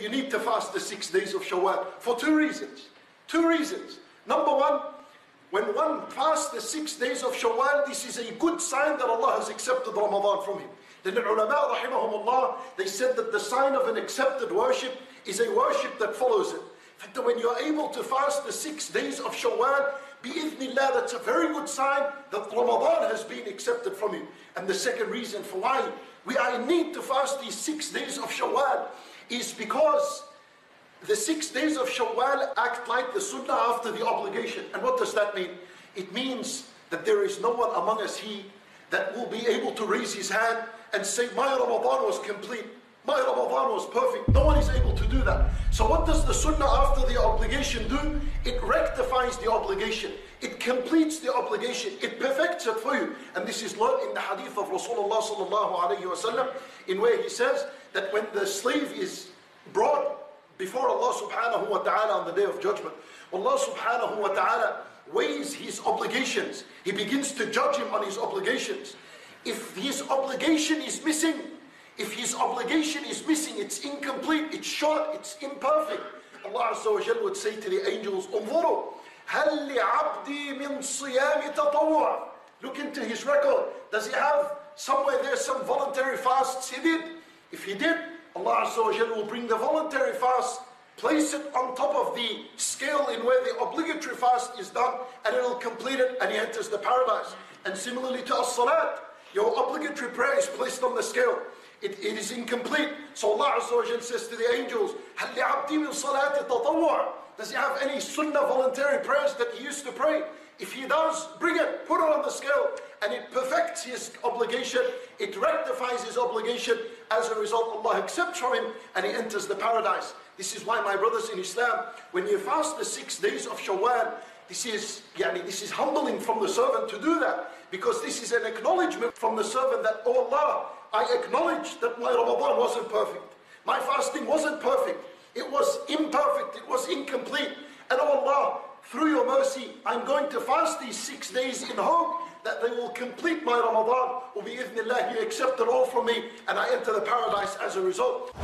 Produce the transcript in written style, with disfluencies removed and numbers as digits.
You need to fast the 6 days of Shawwal for two reasons. Two reasons. Number one, when one fasts the 6 days of Shawwal, this is a good sign that Allah has accepted Ramadan from him. Then the ulama, rahimahumullah, they said that the sign of an accepted worship is a worship that follows it. That when you're able to fast the 6 days of Shawwal, bi'idhnillah, that's a very good sign that Ramadan has been accepted from you. And the second reason for why we are in need to fast these 6 days of Shawwal is because the 6 days of Shawwal act like the sunnah after the obligation. And what does that mean? It means that there is no one among us here that will be able to raise his hand and say, my Ramadan was complete, my Ramadan was perfect. No one is able to do that. So what does the sunnah after the obligation do? It rectifies the obligation. It completes the obligation. It perfects it for you. And this is learned in the hadith of Rasulullah sallallahu alayhi wa sallam, in where he says that when the slave is brought before Allah subhanahu wa ta'ala on the day of judgment, Allah subhanahu wa ta'ala weighs his obligations. He begins to judge him on his obligations. If his obligation is missing, it's incomplete, it's short, it's imperfect, Allah Azza wa Jal would say to the angels, انظروا هل لعبدي من صيام تطوع. Look into his record. Does he have somewhere there some voluntary fasts he did? If he did, Allah Azza wa Jal will bring the voluntary fast, place it on top of the scale in where the obligatory fast is done, and it will complete it, and he enters the paradise. And similarly to as-salat, your obligatory prayer is placed on the scale. It is incomplete. So Allah Azza wa Jal says to the angels, هَلْ لِعَبْدِي مِنْ صَلَاةِ تَطَوَّعٍ. Does he have any sunnah voluntary prayers that he used to pray? If he does, bring it, put it on the scale, and it perfects his obligation, it rectifies his obligation. As a result, Allah accepts from him, and he enters the paradise. This is why, my brothers in Islam, when you fast the 6 days of Shawwal, this is humbling from the servant to do that, because this is an acknowledgement from the servant that, oh Allah, I acknowledge that my Ramadan wasn't perfect. My fasting wasn't perfect. It was imperfect. It was incomplete. And oh Allah, through your mercy, I'm going to fast these 6 days in hope that they will complete my Ramadan. Bi-idhnillah, you accept it all from me, and I enter the paradise as a result.